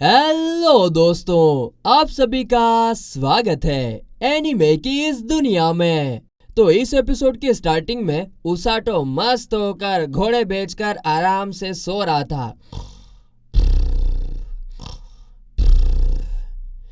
Hello दोस्तों, आप सभी का स्वागत है एनीमे की इस दुनिया में। तो इस एपिसोड की स्टार्टिंग में उसाटो मस्त होकर घोड़े बेचकर आराम से सो रहा था।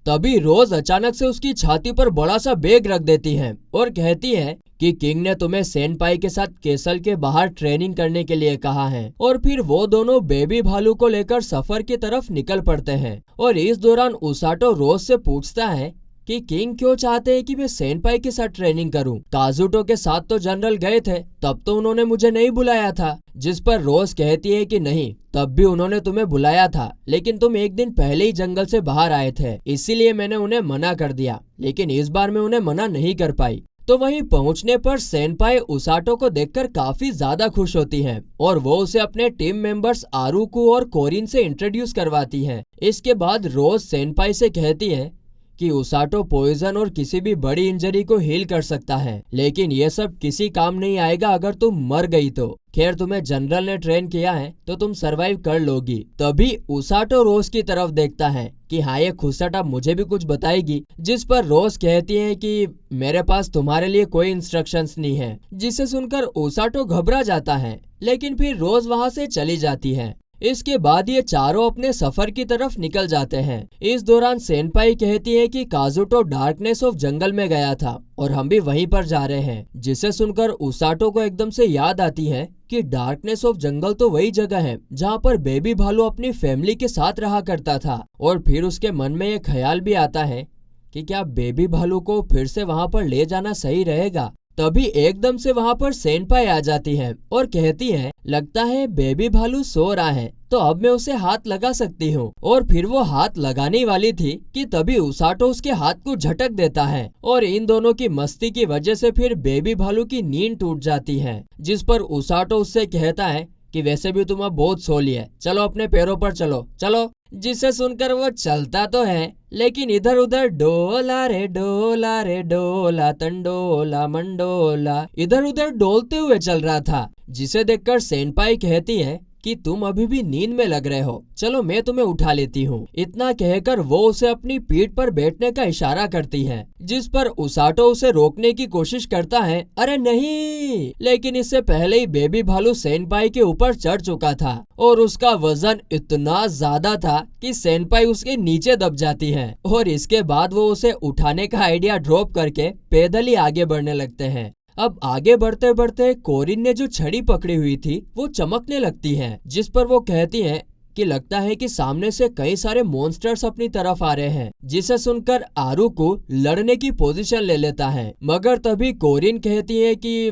तभी रोज अचानक से उसकी छाती पर बड़ा सा बैग रख देती है और कहती है कि किंग ने तुम्हें सेनपाई के साथ केसल के बाहर ट्रेनिंग करने के लिए कहा है। और फिर वो दोनों बेबी भालू को लेकर सफर की तरफ निकल पड़ते हैं। और इस दौरान उसाटो रोज से पूछता है कि किंग क्यों चाहते हैं कि मैं सेनपाई के साथ ट्रेनिंग करूं। काजुटो के साथ तो जनरल गए थे, तब तो उन्होंने मुझे नहीं बुलाया था। जिस पर रोज कहती है कि नहीं, तब भी उन्होंने तुम्हें बुलाया था, लेकिन तुम एक दिन पहले ही जंगल से बाहर आए थे, इसीलिए मैंने उन्हें मना कर दिया। लेकिन इस बार मैं उन्हें मना नहीं कर पाई। तो वहीं पहुंचने पर सेनपाई उसाटो को देखकर काफी ज्यादा खुश होती हैं और वो उसे अपने टीम मेंबर्स आरुकु और कोरिन से इंट्रोड्यूस करवाती हैं। इसके बाद रोज सेनपाई से कहती है कि उसाटो पॉइजन और किसी भी बड़ी इंजरी को हील कर सकता है, लेकिन ये सब किसी काम नहीं आएगा अगर तुम मर गई तो। खैर, तुम्हें जनरल ने ट्रेन किया है तो तुम सरवाइव कर लोगी। तभी उसाटो रोज की तरफ देखता है कि हाँ, ये खुसट अब मुझे भी कुछ बताएगी। जिस पर रोज कहती है कि मेरे पास तुम्हारे लिए कोई इंस्ट्रक्शंस नहीं है। जिसे सुनकर उसाटो घबरा जाता है, लेकिन फिर रोज वहाँ से चली जाती है। इसके बाद ये चारों अपने सफर की तरफ निकल जाते हैं। इस दौरान सेनपाई कहती है कि काजुटो डार्कनेस ऑफ जंगल में गया था और हम भी वहीं पर जा रहे हैं। जिसे सुनकर उसाटो को एकदम से याद आती है कि डार्कनेस ऑफ जंगल तो वही जगह है जहाँ पर बेबी भालू अपनी फैमिली के साथ रहा करता था। और फिर उसके मन में ये ख्याल भी आता है कि क्या बेबी भालू को फिर से वहाँ पर ले जाना सही रहेगा। तभी एकदम से वहाँ पर सेनपाई आ जाती है और कहती है, लगता है बेबी भालू सो रहा है, तो अब मैं उसे हाथ लगा सकती हूँ। और फिर वो हाथ लगाने वाली थी कि तभी उसाटो उसके हाथ को झटक देता है और इन दोनों की मस्ती की वजह से फिर बेबी भालू की नींद टूट जाती है। जिस पर उसाटो उससे कहता है कि वैसे भी तुम अब बहुत सो लिए, चलो अपने पैरों पर चलो चलो। जिसे सुनकर वो चलता तो है, लेकिन इधर उधर डोला रे डोला तंडोला मंडोला इधर उधर डोलते हुए चल रहा था। जिसे देखकर सेनपाई कहती है कि तुम अभी भी नींद में लग रहे हो, चलो मैं तुम्हें उठा लेती हूँ। इतना कहकर वो उसे अपनी पीठ पर बैठने का इशारा करती है। जिस पर उसाटो उसे रोकने की कोशिश करता है, अरे नहीं, लेकिन इससे पहले ही बेबी भालू सेनपाई के ऊपर चढ़ चुका था और उसका वजन इतना ज्यादा था कि सेनपाई उसके नीचे दब जाती है। और इसके बाद वो उसे उठाने का आइडिया ड्रॉप करके पैदल ही आगे बढ़ने लगते हैं। अब आगे बढ़ते बढ़ते कोरिन ने जो छड़ी पकड़ी हुई थी वो चमकने लगती है। जिस पर वो कहती है कि लगता है कि सामने से कई सारे मॉन्स्टर्स अपनी तरफ आ रहे हैं। जिसे सुनकर आरुकु लड़ने की पोजीशन ले लेता है, मगर तभी कोरिन कहती है कि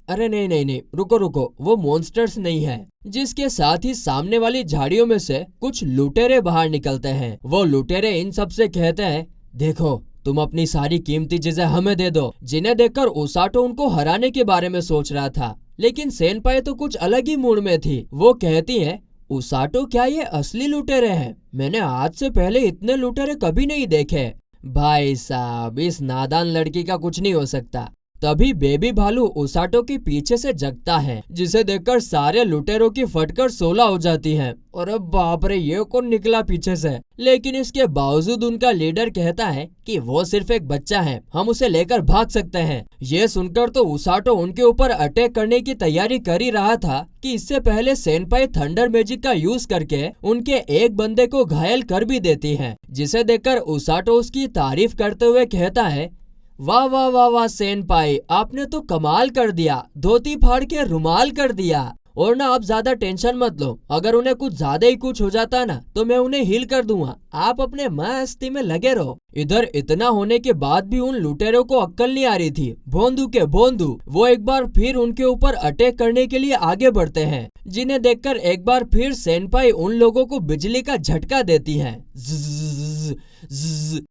अरे नहीं नहीं नहीं, रुको रुको, वो मॉन्स्टर्स नहीं है। जिसके साथ ही सामने वाली झाड़ियों में से कुछ लुटेरे बाहर निकलते हैं। वो लुटेरे इन सब से कहते हैं, देखो तुम अपनी सारी कीमती चीजें हमें दे दो। जिन्हें देखकर उसाटो उनको हराने के बारे में सोच रहा था, लेकिन सेनपाई तो कुछ अलग ही मूड में थी। वो कहती है, उसाटो क्या ये असली लुटेरे हैं? मैंने आज से पहले इतने लुटेरे कभी नहीं देखे। भाई साहब, इस नादान लड़की का कुछ नहीं हो सकता। तभी बेबी भालू उसाटो के पीछे से जगता है, जिसे देखकर सारे लुटेरों की फटकर 16 हो जाती हैं। और अब बाप रे, ये कौन निकला पीछे से? लेकिन इसके बावजूद उनका लीडर कहता है कि वो सिर्फ एक बच्चा है, हम उसे लेकर भाग सकते हैं। ये सुनकर तो उसाटो उनके ऊपर अटैक करने की तैयारी कर ही रहा था कि इससे पहले सेनपाई थंडर मैजिक का यूज करके उनके एक बंदे को घायल कर भी देती है। जिसे देखकर उसाटो उसकी तारीफ करते हुए कहता है, वाह वाह वाह वाह सेनपाई, आपने तो कमाल कर दिया, धोती फाड़ के रुमाल कर दिया। और ना, आप ज्यादा टेंशन मत लो, अगर उन्हें कुछ ज्यादा ही कुछ हो जाता ना तो मैं उन्हें हील कर दूंगा, आप अपने मस्ती में लगे रहो। इधर इतना होने के बाद भी उन लुटेरों को अक्कल नहीं आ रही थी। भोंदू के भोंदू वो एक बार फिर उनके ऊपर अटैक करने के लिए आगे बढ़ते हैं। जिन्हें देखकर एक बार फिर सेनपाई उन लोगों को बिजली का झटका देती है।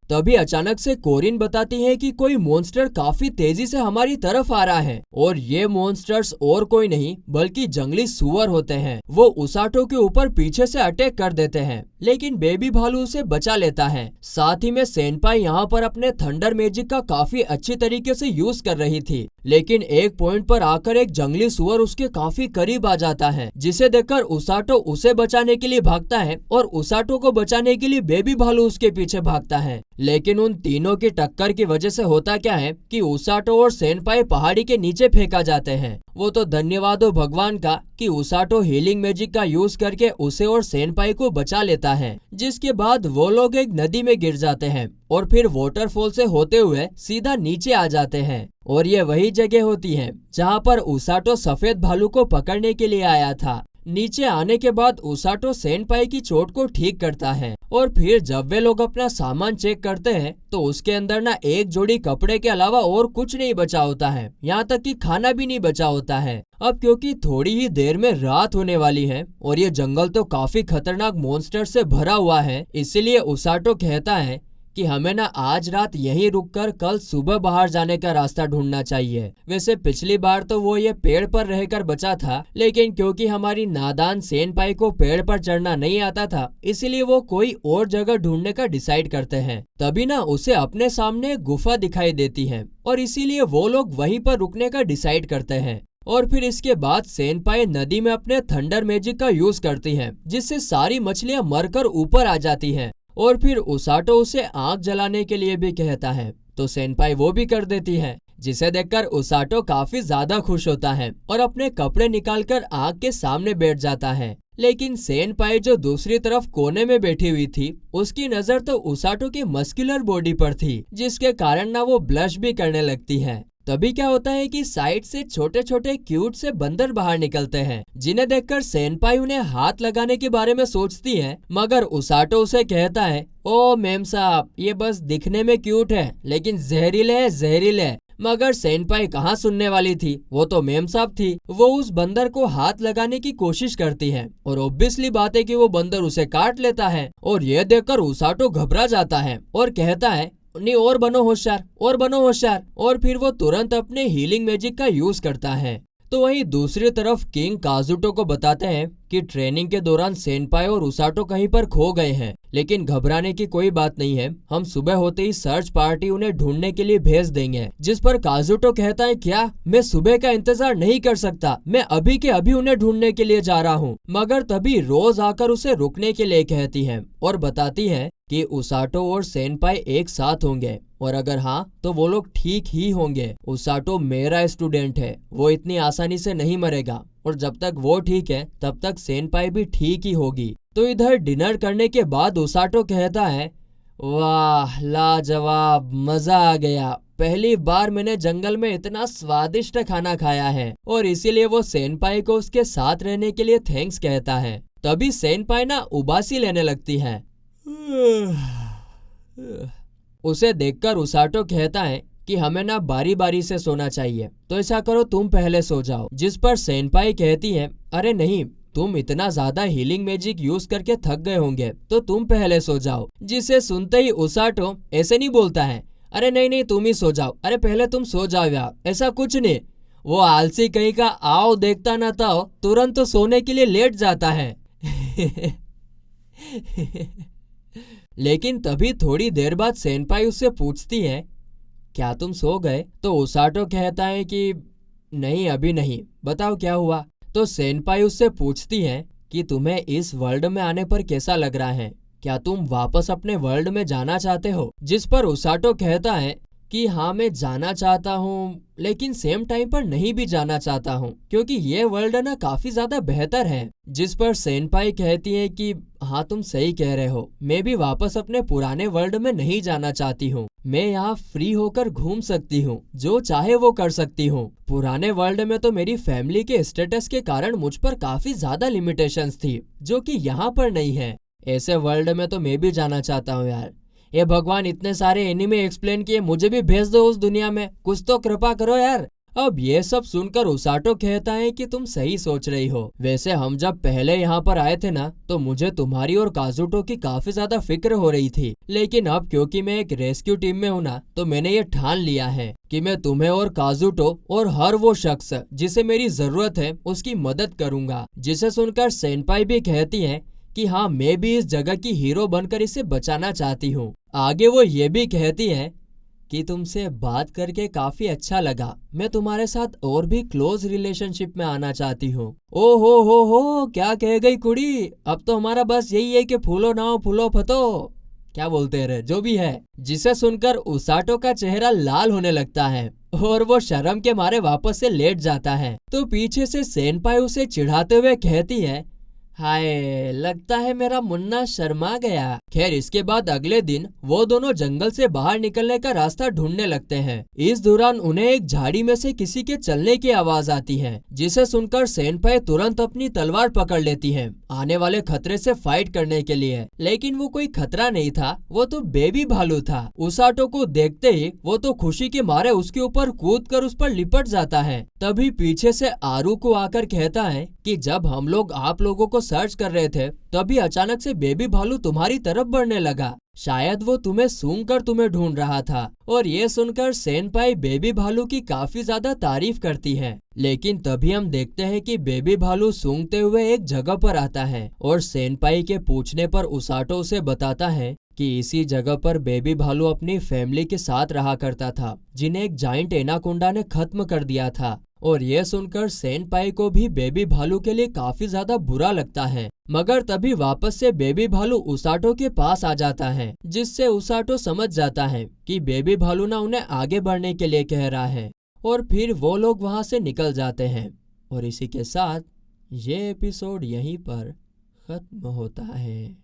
तभी अचानक से कोरिन बताती है कि कोई मॉन्स्टर काफी तेजी से हमारी तरफ आ रहा है और ये मॉन्स्टर्स और कोई नहीं बल्कि जंगली सुअर होते हैं। वो उसाटो के ऊपर पीछे से अटैक कर देते हैं, लेकिन बेबी भालू उसे बचा लेता है। साथ ही में सेनपाई यहाँ पर अपने थंडर मैजिक का काफी अच्छी तरीके से यूज कर रही थी, लेकिन एक पॉइंट पर आकर एक जंगली सुअर उसके काफी करीब आ जाता है। है, जिसे देखकर उसाटो उसे बचाने के लिए भागता है और उसाटो को बचाने के लिए बेबी भालू उसके पीछे भागता है। लेकिन उन तीनों की टक्कर की वजह से होता क्या है कि उसाटो और सेनपाई पहाड़ी के नीचे फेंका जाते हैं। वो तो धन्यवाद हो भगवान का कि उसाटो हीलिंग मैजिक का यूज करके उसे और सेनपाई को बचा लेता है, जिसके बाद वो लोग एक नदी में गिर जाते हैं और फिर वाटरफॉल से होते हुए सीधा नीचे आ जाते हैं। और ये वही जगह होती है जहाँ पर उसाटो सफेद भालू को पकड़ने के लिए आया था। नीचे आने के बाद उसाटो सेनपाई की चोट को ठीक करता है और फिर जब वे लोग अपना सामान चेक करते हैं तो उसके अंदर ना एक जोड़ी कपड़े के अलावा और कुछ नहीं बचा होता है, यहाँ तक कि खाना भी नहीं बचा होता है। अब क्योंकि थोड़ी ही देर में रात होने वाली है और ये जंगल तो काफी खतरनाक मॉन्स्टर से भरा हुआ है, इसीलिए उसाटो कहता है कि हमें ना आज रात यहीं रुककर कल सुबह बाहर जाने का रास्ता ढूंढना चाहिए। वैसे पिछली बार तो वो ये पेड़ पर रहकर बचा था, लेकिन क्योंकि हमारी नादान सेनपाई को पेड़ पर चढ़ना नहीं आता था, इसीलिए वो कोई और जगह ढूंढने का डिसाइड करते हैं। तभी ना उसे अपने सामने एक गुफा दिखाई देती है और इसीलिए वो लोग वहीं पर रुकने का डिसाइड करते हैं। और फिर इसके बाद सेनपाई नदी में अपने थंडर मैजिक का यूज करती है, जिससे सारी मछलियां मरकर ऊपर आ जाती हैं। और फिर उसाटो उसे आग जलाने के लिए भी कहता है तो सेनपाई वो भी कर देती है, जिसे देखकर उसाटो काफी ज्यादा खुश होता है और अपने कपड़े निकालकर आग के सामने बैठ जाता है। लेकिन सेनपाई जो दूसरी तरफ कोने में बैठी हुई थी, उसकी नजर तो उसाटो की मस्कुलर बॉडी पर थी, जिसके कारण ना वो ब्लश भी करने लगती है। तभी क्या होता है कि साइड से छोटे छोटे क्यूट से बंदर बाहर निकलते हैं, जिन्हें देखकर सेनपाई उन्हें हाथ लगाने के बारे में सोचती है, मगर उसाटो उसे कहता है, ओ मेम साहब, ये बस दिखने में क्यूट है लेकिन जहरीले है, जहरीले है। मगर सेनपाई कहाँ सुनने वाली थी, वो तो मेम साहब थी। वो उस बंदर को हाथ लगाने की कोशिश करती है और ऑब्वियसली बात है कि वो बंदर उसे काट लेता है। और यह देखकर उसाटो घबरा जाता है और कहता है, नहीं और बनो होशियार, और बनो होशियार। और फिर वो तुरंत अपने हीलिंग मैजिक का यूज करता है। तो वहीं दूसरी तरफ किंग काजुटो को बताते हैं कि ट्रेनिंग के दौरान सेनपाई और उसाटो कहीं पर खो गए हैं, लेकिन घबराने की कोई बात नहीं है, हम सुबह होते ही सर्च पार्टी उन्हें ढूंढने के लिए भेज देंगे। जिस पर काजुटो कहता है, क्या मैं सुबह का इंतजार नहीं कर सकता, मैं अभी के अभी उन्हें ढूंढने के लिए जा रहा हूँ। मगर तभी रोज आकर उसे रुकने के लिए कहती है और बताती है कि उसाटो और सेनपाई एक साथ होंगे और अगर हाँ तो वो लोग ठीक ही होंगे। उसाटो मेरा स्टूडेंट है, वो इतनी आसानी से नहीं मरेगा और जब तक वो ठीक है तब तक सेनपाई भी ठीक ही होगी। तो इधर डिनर करने के बाद उसाटो कहता है, वाह लाजवाब, मजा आ गया, पहली बार मैंने जंगल में इतना स्वादिष्ट खाना खाया है। और इसीलिए वो सेनपाई को उसके साथ रहने के लिए थैंक्स कहता है। तभी सेनपाई ना उबासी लेने लगती है। उसे देखकर उसाटो कहता है कि हमें ना बारी बारी से सोना चाहिए, तो ऐसा करो तुम पहले सो जाओ। जिस पर सेनपाई कहती है, अरे नहीं, तुम इतना ज्यादा हीलिंग मैजिक यूज करके थक गए होंगे, तो तुम पहले सो जाओ। जिसे सुनते ही उसाटो ऐसे नहीं बोलता है, अरे नहीं नहीं तुम ही सो जाओ, अरे पहले तुम सो जाओ यार, ऐसा कुछ नहीं। वो आलसी कहीं का आओ देखता न था तुरंत तो सोने के लिए लेट जाता है। लेकिन तभी थोड़ी देर बाद सेनपाई उससे पूछती है, क्या तुम सो गए? तो उसाटो कहता है कि नहीं अभी नहीं, बताओ क्या हुआ। तो सेनपाई उससे पूछती है कि तुम्हें इस वर्ल्ड में आने पर कैसा लग रहा है, क्या तुम वापस अपने वर्ल्ड में जाना चाहते हो? जिस पर उसाटो कहता है कि हाँ मैं जाना चाहता हूँ, लेकिन सेम टाइम पर नहीं भी जाना चाहता हूँ, क्योंकि ये वर्ल्ड ना काफी ज्यादा बेहतर है। जिस पर सेनपाई कहती है कि हाँ तुम सही कह रहे हो, मैं भी वापस अपने पुराने वर्ल्ड में नहीं जाना चाहती हूँ। मैं यहाँ फ्री होकर घूम सकती हूँ, जो चाहे वो कर सकती हूँ। पुराने वर्ल्ड में तो मेरी फैमिली के स्टेटस के कारण मुझ पर काफी ज्यादा लिमिटेशंस थी, जो कि यहाँ पर नहीं है। ऐसे वर्ल्ड में तो मैं भी जाना चाहता हूँ यार। ये भगवान, इतने सारे एनिमे एक्सप्लेन किए, मुझे भी भेज दो उस दुनिया में, कुछ तो कृपा करो यार। अब ये सब सुनकर उसाटो कहता है कि तुम सही सोच रही हो। वैसे हम जब पहले यहाँ पर आए थे ना, तो मुझे तुम्हारी और काजुटो की काफी ज्यादा फिक्र हो रही थी, लेकिन अब क्योंकि मैं एक रेस्क्यू टीम में हूँ ना, तो मैंने ये ठान लिया है कि मैं तुम्हें और काजुटो और हर वो शख्स जिसे मेरी जरूरत है उसकी मदद करूंगा। जिसे सुनकर सेनपाई भी कहती है कि हाँ मैं भी इस जगह की हीरो बनकर इसे बचाना चाहती हूँ। आगे वो ये भी कहती है कि तुमसे बात करके काफी अच्छा लगा। मैं तुम्हारे साथ और भी क्लोज रिलेशनशिप में आना चाहती हूँ। ओ हो, क्या कह गई कुड़ी। अब तो हमारा बस यही है कि फूलो नाओ फूलो फतो, क्या बोलते रहे, जो भी है। जिसे सुनकर उसाटो का चेहरा लाल होने लगता है और वो शर्म के मारे वापस से लेट जाता है। तो पीछे से सेनपाई उसे चिढ़ाते हुए कहती है, हाय, लगता है मेरा मुन्ना शर्मा गया। खैर, इसके बाद अगले दिन वो दोनों जंगल से बाहर निकलने का रास्ता ढूंढने लगते हैं। इस दौरान उन्हें एक झाड़ी में से किसी के चलने की आवाज आती है, जिसे सुनकर सेनपाई तुरंत अपनी तलवार पकड़ लेती है आने वाले खतरे से फाइट करने के लिए। लेकिन वो कोई खतरा नहीं था, वो तो बेबी भालू था। उसाटो को देखते ही वो तो खुशी के मारे उसके ऊपर कूद कर उस पर लिपट जाता है। तभी पीछे से आरू को आकर कहता है कि जब हम लोग आप लोगों को सर्च कर रहे थे तभी अचानक से बेबी भालू तुम्हारी तरफ बढ़ने लगा। शायद वो तुम्हें सूंघ कर तुम्हें ढूंढ रहा था। और ये सुनकर सेनपाई बेबी भालू की काफी ज्यादा तारीफ करती है। लेकिन तभी हम देखते हैं कि बेबी भालू सूंघते हुए एक जगह पर आता है और सेनपाई के पूछने पर उसाटो उसे बताता है कि इसी जगह पर बेबी भालू अपनी फैमिली के साथ रहा करता था, जिन्हें एक जाइंट एनाकोंडा ने खत्म कर दिया था। और यह सुनकर सेनपाई को भी बेबी भालू के लिए काफी ज्यादा बुरा लगता है। मगर तभी वापस से बेबी भालू उसाटो के पास आ जाता है, जिससे उसाटो समझ जाता है कि बेबी भालू ना उन्हें आगे बढ़ने के लिए कह रहा है। और फिर वो लोग वहां से निकल जाते हैं। और इसी के साथ ये एपिसोड यहीं पर खत्म होता है।